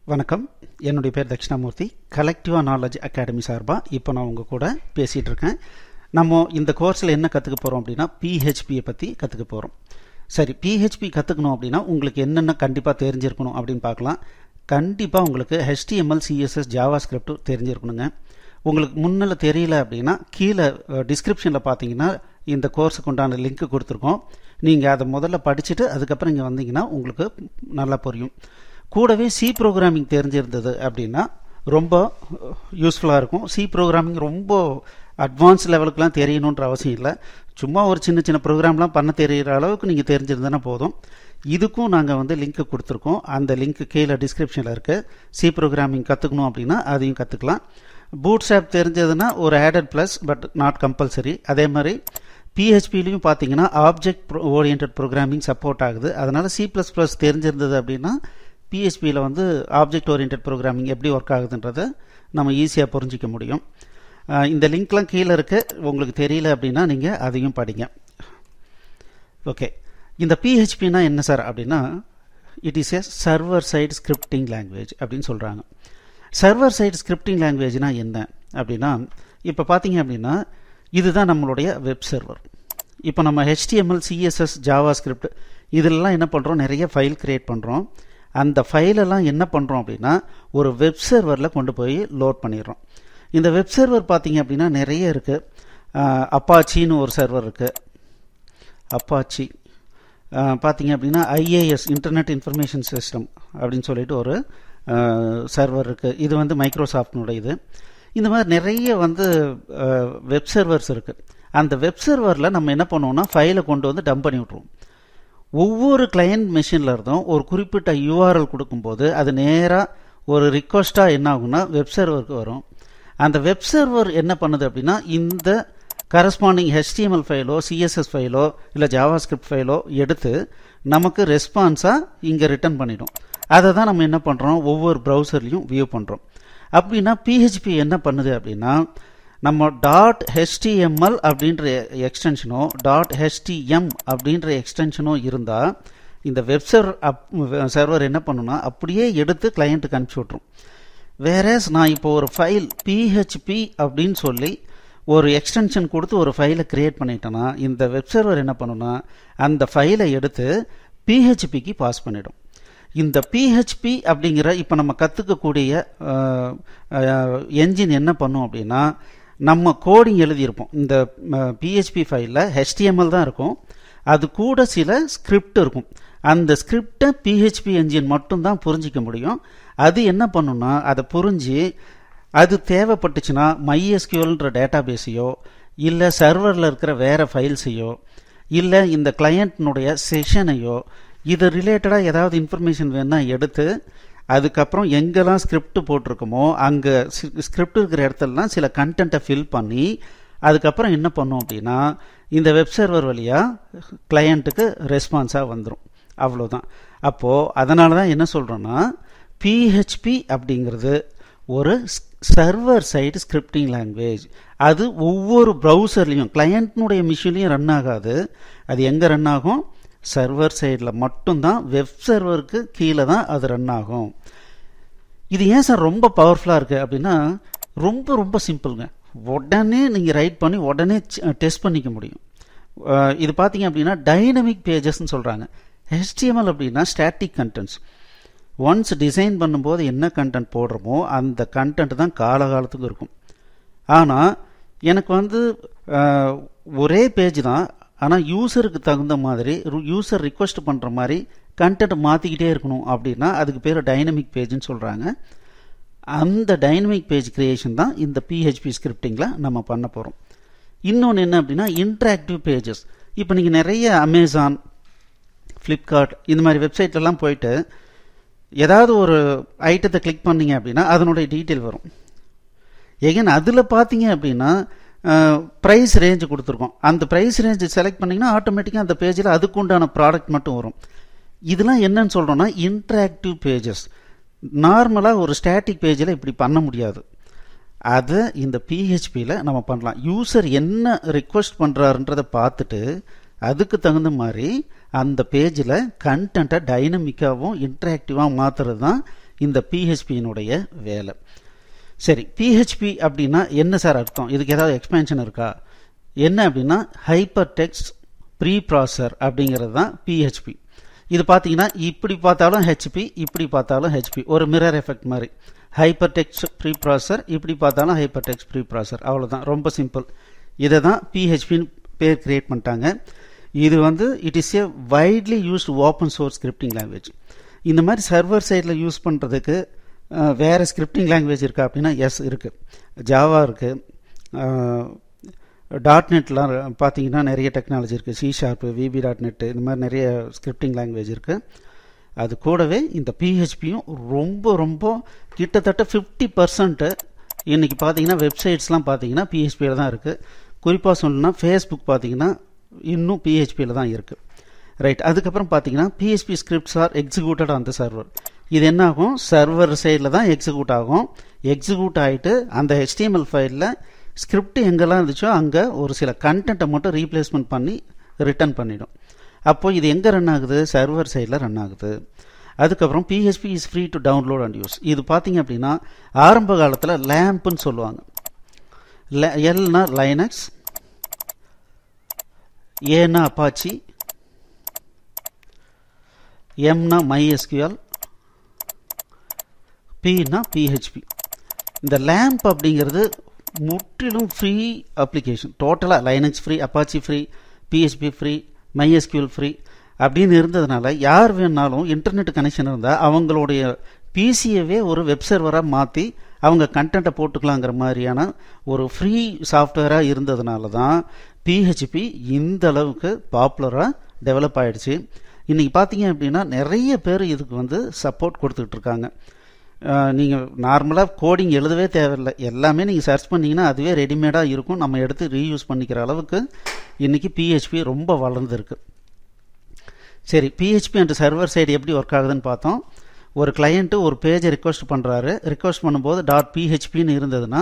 வணக்கம், என்னுடைய பேர் தட்சிணாமூர்த்தி. கலெக்டிவா நாலேஜ் அகாடமி சார்பாக இப்போ நான் உங்கள் கூட பேசிகிட்டு இருக்கேன். நம்ம இந்த கோர்ஸில் என்ன கற்றுக்க போகிறோம் அப்படின்னா பிஹெச்பியை பற்றி கற்றுக்க போகிறோம். சரி, பிஹெச்பி கற்றுக்கணும் அப்படின்னா உங்களுக்கு என்னென்ன கண்டிப்பாக தெரிஞ்சிருக்கணும் அப்படின்னு பார்க்கலாம். கண்டிப்பாக உங்களுக்கு HTML, CSS, JavaScript தெரிஞ்சிருக்கணுங்க. உங்களுக்கு முன்னில் தெரியல அப்படின்னா கீழே டிஸ்கிரிப்ஷனில் பார்த்தீங்கன்னா இந்த கோர்ஸுக்கு உண்டான லிங்க் கொடுத்துருக்கோம். நீங்கள் அதை முதல்ல படிச்சுட்டு அதுக்கப்புறம் இங்கே வந்தீங்கன்னா உங்களுக்கு நல்லா புரியும். கூடவே சி ப்ரோக்ராமிங் தெரிஞ்சிருந்தது அப்படின்னா ரொம்ப யூஸ்ஃபுல்லாக இருக்கும். சி ப்ரோக்ராமிங் ரொம்ப அட்வான்ஸ் லெவலுக்குலாம் தெரியணுன்ற அவசியம் இல்லை. சும்மா ஒரு சின்ன சின்ன ப்ரோக்ராம்லாம் பண்ண தெரிகிற அளவுக்கு நீங்கள் தெரிஞ்சிருந்தனா போதும். இதுக்கும் நாங்கள் லிங்க் கொடுத்துருக்கோம். அந்த லிங்க் கீழே டிஸ்கிரிப்ஷனில் இருக்குது. சி ப்ரோக்ராமிங் கற்றுக்கணும் அப்படின்னா அதையும் கற்றுக்கலாம். பூட்ஸ்ட்ராப் தெரிஞ்சதுன்னா ஒரு added plus, but not compulsory. அதே மாதிரி பிஹெச்பிலையும் பார்த்தீங்கன்னா ஆப்ஜெக்ட் ஓரியன்ட் ப்ரோக்ராமிங் சப்போர்ட் ஆகுது. அதனால் C++ தெரிஞ்சிருந்தது அப்படின்னா பிஹெச்பியில் ஆப்ஜெக்ட் ஓரியன்ட் ப்ரோக்ராமிங் எப்படி ஒர்க் ஆகுதுன்றதை நம்ம ஈஸியாக புரிஞ்சிக்க முடியும். இந்த லிங்க்லாம் கீழே இருக்குது. உங்களுக்கு தெரியல அப்படின்னா நீங்கள் அதையும் படிங்க. ஓகே, இந்த பிஹெச்பினா என்ன சார் அப்படின்னா it is a server side scripting language அப்படின்னு சொல்கிறாங்க. சர்வர் சைடு ஸ்கிரிப்டிங் லாங்குவேஜ்னா என்ன அப்படின்னா, இப்போ பார்த்தீங்க அப்படின்னா இதுதான் நம்மளுடைய வெப் சர்வர். இப்போ நம்ம HTML, CSS, JavaScript இதெல்லாம் என்ன பண்ணுறோம், நிறைய ஃபைல் கிரியேட் பண்ணுறோம். அந்த ஃபைலெல்லாம் என்ன பண்ணுறோம் அப்படின்னா ஒரு வெப் சர்வரில் கொண்டு போய் லோட் பண்ணிடுறோம். இந்த வெப் சர்வர் பார்த்தீங்க அப்படின்னா நிறைய இருக்குது. அப்பாச்சின்னு ஒரு சர்வர் இருக்குது. அப்பாச்சி பார்த்தீங்க அப்படின்னா IIS இன்டர்நெட் இன்ஃபர்மேஷன் சிஸ்டம் அப்படின்னு சொல்லிட்டு ஒரு சர்வர் இருக்குது. இது மைக்ரோசாஃப்ட்னுடைய இது. இந்த மாதிரி நிறைய வெப் சர்வர்ஸ் இருக்குது. அந்த வெப் சர்வரில் நம்ம என்ன பண்ணுவோம்னா ஃபைலை கொண்டு டம்ப் பண்ணி விட்ருவோம். ஒவ்வொரு கிளையண்ட் மெஷினில் இருந்தும் ஒரு குறிப்பிட்ட URL கொடுக்கும்போது அது நேராக ஒரு ரிக்வஸ்ட்டாக என்ன ஆகும்னா வெப் சர்வருக்கு வரும். அந்த வெப் சர்வர் என்ன பண்ணுது அப்படின்னா இந்த கரஸ்பாண்டிங் HTML ஃபைலோ, CSS ஃபைலோ இல்லை JavaScript ஃபைலோ எடுத்து நமக்கு ரெஸ்பான்ஸாக இங்கே ரிட்டர்ன் பண்ணிடும். அதை தான் நம்ம என்ன பண்ணுறோம், ஒவ்வொரு ப்ரௌசர்லையும் வியூ பண்ணுறோம். அப்படின்னா பிஹெச்பி என்ன பண்ணுது அப்படின்னா நம்ம .html அப்படின்ற எக்ஸ்டென்ஷனோ .htm அப்படின்ற எக்ஸ்டென்ஷனோ இருந்தால் இந்த வெப் சர்வர் என்ன பண்ணுன்னா அப்படியே எடுத்து கிளையண்ட்டுக்கு அனுப்பிச்சி விட்ரும். வேறஸ் நான் இப்போ ஒரு ஃபைல் PHP அப்படின்னு சொல்லி ஒரு எக்ஸ்டென்ஷன் கொடுத்து ஒரு ஃபைலை கிரியேட் பண்ணிட்டேன்னா இந்த வெப் சர்வர் என்ன பண்ணுன்னா அந்த ஃபைலை எடுத்து PHPக்கு பாஸ் பண்ணிடும். இந்த PHP அப்படிங்கிற இப்போ நம்ம கற்றுக்கக்கூடிய என்ஜின் என்ன பண்ணும் அப்படின்னா நம்ம கோடிங் எழுதியிருப்போம். இந்த PHP ஃபைலில் HTML தான் இருக்கும். அது கூட சில ஸ்கிரிப்ட் இருக்கும். அந்த ஸ்கிரிப்டை PHP என்ஜின் மட்டும்தான் புரிஞ்சிக்க முடியும். அது என்ன பண்ணுன்னா அதை புரிஞ்சு அது தேவைப்பட்டுச்சுன்னா MySQLன்ற டேட்டாபேஸையோ இல்லை சர்வரில் இருக்கிற வேறு ஃபைல்ஸையோ இல்லை இந்த கிளையண்ட்னுடைய செஷனையோ இது ரிலேட்டடாக ஏதாவது இன்ஃபர்மேஷன் வேணுன்னா எடுத்து அதுக்கப்புறம் எங்கெல்லாம் ஸ்கிரிப்ட் போட்டிருக்கோமோ அங்கே ஸ்கிரிப்ட் இருக்கிற இடத்துலலாம் சில கண்டென்ட்டை ஃபில் பண்ணி அதுக்கப்புறம் என்ன பண்ணோம் அப்படின்னா இந்த வெப் சர்வர் வழியாக கிளையண்ட்டுக்கு ரெஸ்பான்ஸாக வந்துடும். அவ்வளோதான். அப்போது அதனால தான் என்ன சொல்கிறோன்னா PHP அப்படிங்கிறது ஒரு சர்வர் சைடு ஸ்கிரிப்டிங் லாங்குவேஜ். அது ஒவ்வொரு ப்ரௌசர்லேயும் கிளையண்ட்னுடைய மிஷின்லையும் ரன் ஆகாது. அது எங்கே ரன் ஆகும், சர்வர் சைடில் மட்டும்தான், வெப் சர்வருக்கு கீழே தான் அது ரன் ஆகும். இது ஏன் சார் ரொம்ப பவர்ஃபுல்லாக இருக்குது அப்படின்னா ரொம்ப ரொம்ப சிம்பிளுங்க. உடனே நீங்கள் ரைட் பண்ணி உடனே டெஸ்ட் பண்ணிக்க முடியும். இது பார்த்தீங்க அப்படின்னா டைனமிக் பேஜஸ்ன்னு சொல்கிறாங்க. HTML அப்படின்னா ஸ்டாட்டிக் கண்டென்ட்ஸ். ஒன்ஸ் டிசைன் பண்ணும்போது என்ன கண்டென்ட் போடுறோமோ அந்த கண்டென்ட் தான் காலகாலத்துக்கு இருக்கும். ஆனால் எனக்கு ஒரே பேஜ் தான், ஆனால் யூசருக்கு தகுந்த மாதிரி யூசர் ரிக்வெஸ்ட் பண்ணுற மாதிரி கண்டென்ட் மாற்றிக்கிட்டே இருக்கணும் அப்படின்னா அதுக்கு பேர் டைனமிக் பேஜ்னு சொல்கிறாங்க. அந்த டைனமிக் பேஜ் கிரியேஷன் தான் இந்த PHP ஸ்கிரிப்டிங்கில் நம்ம பண்ண போகிறோம். இன்னொன்று என்ன அப்படின்னா இன்ட்ராக்டிவ் பேஜஸ். இப்போ நீங்கள் நிறைய அமேசான், ஃப்ளிப்கார்ட் இந்த மாதிரி வெப்சைட்லாம் போயிட்டு ஏதாவது ஒரு ஐட்டத்தை கிளிக் பண்ணிங்க அப்படின்னா அதனுடைய டீட்டெயில் வரும். எகன் அதில் பார்த்தீங்க அப்படின்னா ப்ரைஸ் ரேஞ்சு கொடுத்துருக்கோம். அந்த ப்ரைஸ் ரேஞ்சு செலக்ட் பண்ணிங்கன்னா ஆட்டோமேட்டிக்காக அந்த பேஜில் அதுக்கு உண்டான ப்ராடக்ட் மட்டும் வரும். இதெல்லாம் என்னன்னு சொல்கிறோன்னா இன்ட்ராக்டிவ் பேஜஸ். நார்மலாக ஒரு ஸ்டாட்டிக் பேஜில் இப்படி பண்ண முடியாது. அதை இந்த PHPயில் நம்ம பண்ணலாம். யூசர் என்ன ரிக்வெஸ்ட் பண்ணுறாருன்றதை பார்த்துட்டு அதுக்கு தகுந்த மாதிரி அந்த பேஜில் கண்டென்ட்டை டைனமிக்காகவும் இன்ட்ராக்டிவாக மாற்றுறது தான் இந்த PHPயினுடைய வேலை. சரி, PHP அப்படின்னா என்ன சார் அர்த்தம்? இதுக்கு ஏதாவது எக்ஸ்பேன்ஷன் இருக்கா? என்ன அப்படின்னா Hypertext Preprocessor அப்படிங்கிறது தான் PHP. இது பார்த்தீங்கன்னா இப்படி பார்த்தாலும் HP, இப்படி பார்த்தாலும் HP, ஒரு மிரர் எஃபெக்ட் மாதிரி. Hypertext Preprocessor, இப்படி பார்த்தாலும் Hypertext Preprocessor, அவ்வளோதான், ரொம்ப சிம்பிள். இதை தான் PHPன்னு பேர் கிரியேட் பண்ணிட்டாங்க. இது வந்து it is a widely used open source scripting language. இந்த மாதிரி சர்வர் சைடில் யூஸ் பண்ணுறதுக்கு வேறு ஸ்கிரிப்டிங் லாங்குவேஜ் இருக்கா அப்படின்னா எஸ் இருக்குது. ஜாவா இருக்குது, .NETலாம் பார்த்தீங்கன்னா நிறைய டெக்னாலஜி இருக்குது. C#, VB.NET, இந்த மாதிரி நிறைய ஸ்கிரிப்டிங் லாங்குவேஜ் இருக்குது. அது கூடவே இந்த PHPயும் ரொம்ப ரொம்ப கிட்டத்தட்ட 50% இன்றைக்கி பார்த்தீங்கன்னா வெப்சைட்ஸ்லாம் பார்த்தீங்கன்னா PHPயில் தான் இருக்குது. குறிப்பாக சொல்லணும்னா ஃபேஸ்புக் பார்த்தீங்கன்னா இன்னும் PHPயில் தான் இருக்குது. ரைட், அதுக்கப்புறம் பார்த்தீங்கன்னா PHP scripts are executed on the server. இது என்ன ஆகும்? சர்வர் சைடில் தான் எக்ஸிக்யூட் ஆகும். எக்ஸிக்யூட் ஆகிட்டு அந்த HTML ஃபைலில் ஸ்கிரிப்ட் எங்கெல்லாம் இருந்துச்சோ அங்கே ஒரு சில கண்டென்ட்டை மட்டும் ரீப்ளேஸ்மெண்ட் பண்ணி ரிட்டர்ன் பண்ணிடும். அப்போது இது எங்கே ரன் ஆகுது? சர்வர் சைடில் ரன் ஆகுது. அதுக்கப்புறம் PHP is free to download and use. இது பார்த்தீங்க அப்படின்னா ஆரம்ப காலத்தில் லேம்ப்னு சொல்லுவாங்க. எல்னா லைனக்ஸ், ஏனா அப்பாச்சி, எம்னா MySQL, Pனா PHP. இந்த லேம்ப் அப்படிங்கிறது முற்றிலும் ஃப்ரீ அப்ளிகேஷன். டோட்டலாக Linux free, Apache free, PHP free, MySQL free அப்படின்னு இருந்ததுனால யார் வேணாலும் இன்டர்நெட் கனெக்ஷன் இருந்தால் அவங்களுடைய பிசியவே ஒரு வெப் சர்வராக மாற்றி அவங்க கண்டென்ட்டை போட்டுக்கலாங்கிற மாதிரியான ஒரு ஃப்ரீ சாஃப்ட்வேராக இருந்ததுனால தான் PHP இந்த அளவுக்கு பாப்புலராக டெவலப் ஆகிடுச்சு. இன்றைக்கி பார்த்தீங்க அப்படின்னா நிறைய பேர் இதுக்கு வந்து சப்போர்ட் கொடுத்துக்கிட்டு இருக்காங்க. நீங்கள் நார்மலாக கோடிங் எழுதவே தேவையில்லை, எல்லாமே நீங்கள் சர்ச் பண்ணிங்கன்னா அதுவே ரெடிமேடாக இருக்கும். நம்ம எடுத்து ரீயூஸ் பண்ணிக்கிற அளவுக்கு இன்றைக்கி PHP ரொம்ப வளர்ந்துருக்கு. சரி, PHP அண்ட் சர்வர் சைடு எப்படி ஒர்க் ஆகுதுன்னு பார்த்தோம். ஒரு கிளையண்ட்டு ஒரு பேஜை ரிக்வெஸ்ட் பண்ணுறாரு. ரிக்வெஸ்ட் பண்ணும்போது .phpன்னு இருந்ததுன்னா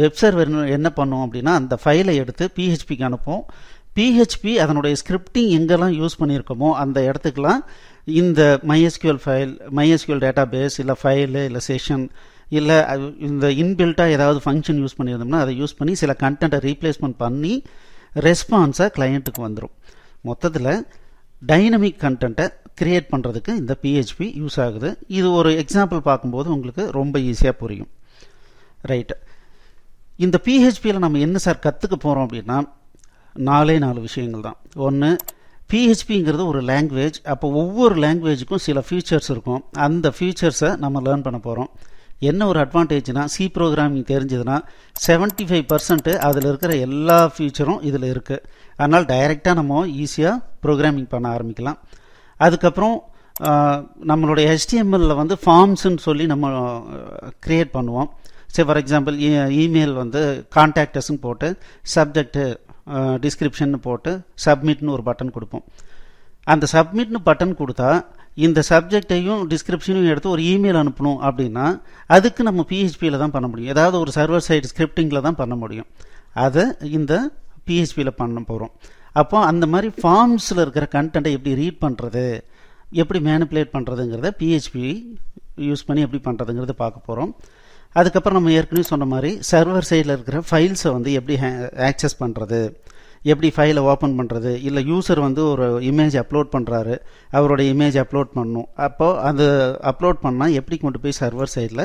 வெப் சர்வர் என்ன பண்ணும் அப்படின்னா அந்த ஃபைலை எடுத்து PHPக்கு அனுப்போம். PHP அதனுடைய ஸ்கிரிப்டிங் எங்கெல்லாம் யூஸ் பண்ணியிருக்கோமோ அந்த இடத்துக்கெல்லாம் இந்த MySQL ஃபைல், MySQL டேட்டாபேஸ், இல்லை ஃபைலு, இல்லை செஷன், இல்லை இந்த இன்பில்ட்டாக ஏதாவது ஃபங்க்ஷன் யூஸ் பண்ணியிருந்தோம்னா அதை யூஸ் பண்ணி சில கண்டென்ட்டை ரீப்ளேஸ்மெண்ட் பண்ணி ரெஸ்பான்ஸாக கிளையண்ட்டுக்கு வந்துடும். மொத்தத்தில் டைனமிக் கண்டென்ட்டை கிரியேட் பண்ணுறதுக்கு இந்த PHP யூஸ் ஆகுது. இது ஒரு எக்ஸாம்பிள் பார்க்கும்போது உங்களுக்கு ரொம்ப ஈஸியாக புரியும். ரைட்டு, இந்த PHPயில் நம்ம என்ன சார் கற்றுக்க போகிறோம் அப்படின்னா 4 விஷயங்கள் தான். ஒன்று, PHPங்கிறது ஒரு லாங்குவேஜ். அப்போ ஒவ்வொரு லாங்குவேஜுக்கும் சில ஃபீச்சர்ஸ் இருக்கும். அந்த ஃபீச்சர்ஸை நம்ம லேர்ன் பண்ண போகிறோம். என்ன ஒரு அட்வான்டேஜ்னா சி ப்ரோக்ராமிங் தெரிஞ்சதுன்னா 75% அதில் இருக்கிற எல்லா ஃபீச்சரும் இதில் இருக்குது. அதனால் டைரெக்டாக நம்ம ஈஸியாக ப்ரோக்ராமிங் பண்ண ஆரம்பிக்கலாம். அதுக்கப்புறம் நம்மளுடைய HTML வந்து ஃபார்ம்ஸ்ன்னு சொல்லி நம்ம க்ரியேட் பண்ணுவோம். சரி, ஃபார் எக்ஸாம்பிள் இமெயில் வந்து கான்டாக்டஸ்ன்னு போட்டு சப்ஜெக்ட்டு டிஸ்கிரிப்ஷன் போட்டு சப்மிட்னு ஒரு பட்டன் கொடுப்போம். அந்த சப்மிட்னு பட்டன் கொடுத்தா இந்த சப்ஜெக்டையும் டிஸ்கிரிப்ஷனையும் எடுத்து ஒரு இமெயில் அனுப்பணும் அப்படின்னா அதுக்கு நம்ம PHPயில் தான் பண்ண முடியும். ஏதாவது ஒரு சர்வர் சைடு ஸ்கிரிப்டிங்கில் தான் பண்ண முடியும். அதை இந்த PHPயில் பண்ண போகிறோம். அப்போ அந்த மாதிரி ஃபார்ம்ஸில் இருக்கிற கண்டென்ட்டை எப்படி ரீட் பண்ணுறது, எப்படி மேனிப்புலேட் பண்ணுறதுங்கிறத PHP யூஸ் பண்ணி எப்படி பண்ணுறதுங்கிறத பார்க்க போகிறோம். அதுக்கப்புறம் நம்ம ஏற்கனவே சொன்ன மாதிரி சர்வர் சைடில் இருக்கிற ஃபைல்ஸை வந்து எப்படி ஆக்சஸ் பண்ணுறது, எப்படி ஃபைலை ஓப்பன் பண்ணுறது, இல்லை யூசர் வந்து ஒரு இமேஜ் அப்லோட் பண்ணுறாரு, அவரோட இமேஜ் அப்லோட் பண்ணணும். அப்போது அது அப்லோட் பண்ணால் எப்படி கொண்டு போய் சர்வர் சைடில்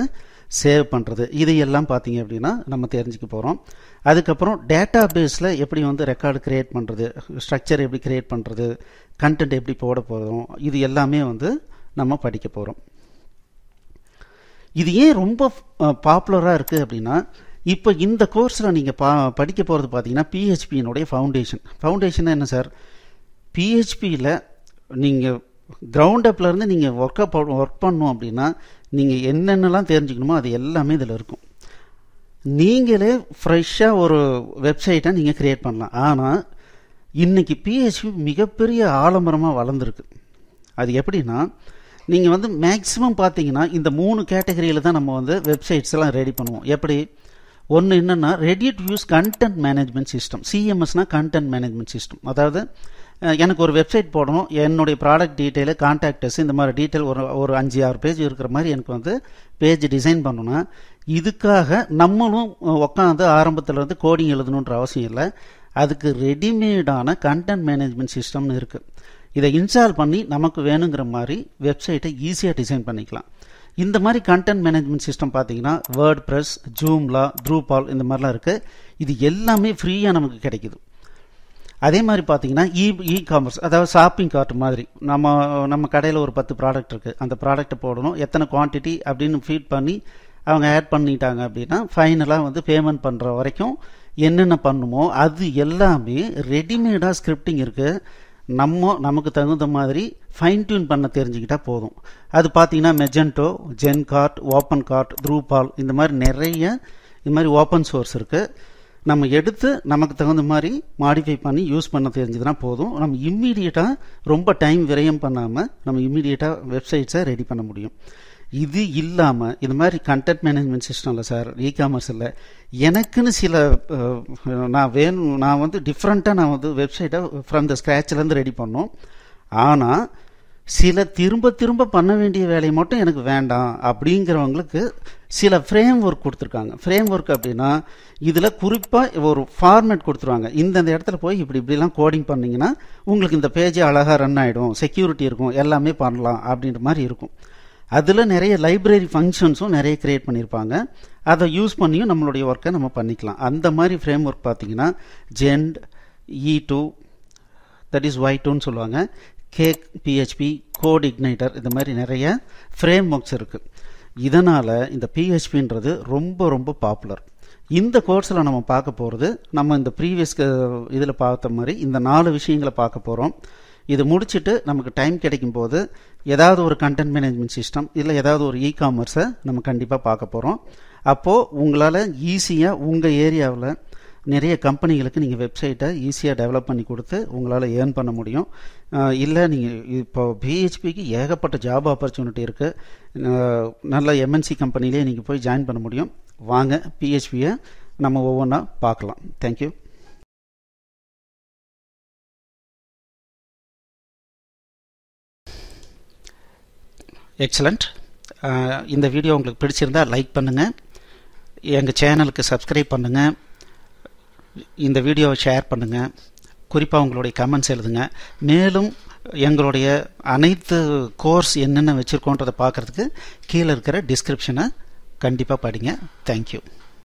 சேவ் பண்ணுறது, இதையெல்லாம் பார்த்தீங்க அப்படின்னா நம்ம தெரிஞ்சுக்க போகிறோம். அதுக்கப்புறம் டேட்டா பேஸில் எப்படி வந்து ரெக்கார்டு க்ரியேட் பண்ணுறது, ஸ்ட்ரக்சர் எப்படி க்ரியேட் பண்ணுறது, கண்டென்ட் எப்படி போட போகிறோம், இது எல்லாமே வந்து நம்ம படிக்க போகிறோம். இது ஏன் ரொம்ப பாப்புலராக இருக்குது அப்படின்னா இப்போ இந்த கோர்ஸில் நீங்கள் படிக்க போகிறது பார்த்தீங்கன்னா PHPயினுடைய ஃபவுண்டேஷன் என்ன சார்? PHPயில் நீங்கள் கிரவுண்ட் அப்லேருந்து நீங்கள் ஒர்க் பண்ணணும் அப்படின்னா நீங்கள் என்னென்னலாம் தெரிஞ்சுக்கணுமோ அது எல்லாமே இதில் இருக்கும். நீங்களே ஃப்ரெஷ்ஷாக ஒரு வெப்சைட்டை நீங்கள் க்ரியேட் பண்ணலாம். ஆனால் இன்றைக்கி PHP மிகப்பெரிய ஆலமரமாக வளர்ந்துருக்கு. அது எப்படின்னா நீங்கள் வந்து மேக்ஸிமம் பார்த்தீங்கன்னா இந்த 3 கேட்டகரியில் தான் நம்ம வந்து வெப்சைட்ஸ் எல்லாம் ரெடி பண்ணுவோம். எப்படி? ஒன்று என்னென்னா ready to use content management system. CMSனா கண்டென்ட் மேனேஜ்மெண்ட் சிஸ்டம். அதாவது எனக்கு ஒரு வெப்சைட் போடணும், என்னுடைய ப்ராடக்ட் டீட்டெயிலு, கான்டாக்டஸ், இந்த மாதிரி டீட்டெயில் ஒரு 5-6 பேஜ் இருக்கிற மாதிரி எனக்கு வந்து பேஜ் டிசைன் பண்ணணும்னா இதுக்காக நம்மளும் உட்காந்து ஆரம்பத்தில் கோடிங் எழுதணுன்ற அவசியம் இல்லை. அதுக்கு ரெடிமேடான கண்டென்ட் மேனேஜ்மெண்ட் சிஸ்டம்னு இருக்குது. இதை இன்ஸ்டால் பண்ணி நமக்கு வேணுங்கிற மாதிரி வெப்சைட்டை ஈஸியாக டிசைன் பண்ணிக்கலாம். இந்த மாதிரி கண்டென்ட் மேனேஜ்மெண்ட் சிஸ்டம் பார்த்தீங்கன்னா வேர்ட்பிரஸ், ஜூம்லா, ட்ரூபால் இந்த மாதிரிலாம் இருக்குது. இது எல்லாமே ஃப்ரீயாக நமக்கு கிடைக்குது. அதே மாதிரி பார்த்தீங்கன்னா இ காமர்ஸ், அதாவது ஷாப்பிங் கார்ட் மாதிரி நம்ம கடையில் ஒரு 10 ப்ராடக்ட் இருக்குது, அந்த ப்ராடக்ட்டை போடணும், எத்தனை குவான்டிட்டி அப்படின்னு ஃபீட் பண்ணி அவங்க ஆட் பண்ணிட்டாங்க அப்படின்னா ஃபைனலாக வந்து பேமெண்ட் பண்ணுற வரைக்கும் என்னென்ன பண்ணுமோ அது எல்லாமே ரெடிமேடாக ஸ்கிரிப்டிங் இருக்குது. நமக்கு தகுந்த மாதிரி ஃபைன் டியூன் பண்ண தெரிஞ்சுக்கிட்டால் போதும். அது பார்த்தீங்கன்னா மெஜென்டோ, ZenCart, OpenCart, Drupal இந்த மாதிரி நிறைய இது மாதிரி ஓப்பன் சோர்ஸ் இருக்குது. நம்ம எடுத்து நமக்கு தகுந்த மாதிரி மாடிஃபை பண்ணி யூஸ் பண்ண தெரிஞ்சதுன்னா போதும். நம்ம இம்மீடியட்டாக ரொம்ப டைம் விரயம் பண்ணாமல் நம்ம இம்மீடியட்டாக வெப்சைட்ஸை ரெடி பண்ண முடியும். இது இல்லாமல் இது மாதிரி கண்டென்ட் மேனேஜ்மெண்ட் சிஸ்டம் இல்லை சார், இ-காமர்ஸ் இல்லை, எனக்குன்னு சில நான் வந்து டிஃப்ரெண்ட்டாக நான் வந்து வெப்சைட்டை ஃப்ரம் த ஸ்க்ராட்ச்லேருந்து ரெடி பண்ணோம். ஆனால் சில திரும்ப பண்ண வேண்டிய வேலையை மட்டும் எனக்கு வேண்டாம் அப்படிங்கிறவங்களுக்கு சில ஃப்ரேம் ஒர்க் கொடுத்துருக்காங்க. ஃப்ரேம் ஒர்க் அப்படின்னா இதில் குறிப்பாக ஒரு ஃபார்மேட் கொடுத்துருவாங்க. இந்த இடத்துல போய் இப்படிலாம் கோடிங் பண்ணிங்கன்னா உங்களுக்கு இந்த பேஜ் அழகாக ரன் ஆகிடும், செக்யூரிட்டி இருக்கும், எல்லாமே பண்ணலாம் அப்படின்ற மாதிரி இருக்கும். அதில் நிறைய லைப்ரரி ஃபங்க்ஷன்ஸும் நிறைய க்ரியேட் பண்ணியிருப்பாங்க. அதை யூஸ் பண்ணியும் நம்மளுடைய ஒர்க்கை நம்ம பண்ணிக்கலாம். அந்த மாதிரி ஃப்ரேம் ஒர்க் பார்த்தீங்கன்னா Zend, E2, தட் இஸ் Y2ன்னு சொல்லுவாங்க, CakePHP, Categorised, இந்த மாதிரி நிறைய ஃப்ரேம் ஒர்க்ஸ் இருக்குது. இதனால் இந்த PHPன்றது ரொம்ப பாப்புலர். இந்த கோர்ஸில் நம்ம பார்க்க போகிறது நம்ம இந்த ப்ரீவியஸ் இதில் பார்த்த மாதிரி இந்த 4 விஷயங்களை பார்க்க போகிறோம். இது முடிச்சுட்டு நமக்கு டைம் கிடைக்கும் போது ஏதாவது ஒரு கண்டென்ட் மேனேஜ்மெண்ட் சிஸ்டம் இல்லை ஏதாவது ஒரு இ-காமர்ஸை நம்ம கண்டிப்பாக பார்க்க போகிறோம். அப்போது உங்களால் ஈஸியாக உங்கள் ஏரியாவில் நிறைய கம்பெனிகளுக்கு நீங்கள் வெப்சைட்டை ஈஸியாக டெவலப் பண்ணி கொடுத்து உங்களால் ஏர்ன் பண்ண முடியும். இல்லை நீங்கள் இப்போ PHPக்கு ஏகப்பட்ட ஜாப் ஆப்பர்ச்சுனிட்டி இருக்குது. நல்ல MNC கம்பெனிலே நீங்கள் போய் ஜாயின் பண்ண முடியும். வாங்க PHPயை நம்ம ஒவ்வொன்றா பார்க்கலாம். தேங்க்யூ. எக்ஸலண்ட். இந்த வீடியோ உங்களுக்கு பிடிச்சிருந்தால் லைக் பண்ணுங்கள், எங்கள் சேனலுக்கு சப்ஸ்கிரைப் பண்ணுங்கள், இந்த வீடியோவை ஷேர் பண்ணுங்கள், குறிப்பாக உங்களுடைய கமெண்ட்ஸ் எழுதுங்க. மேலும் எங்களுடைய அனைத்து கோர்ஸ் என்னென்ன வச்சுருக்கோன்றதை பார்க்குறதுக்கு கீழே இருக்கிற டிஸ்கிரிப்ஷனை கண்டிப்பாக படிங்க. தேங்க்யூ.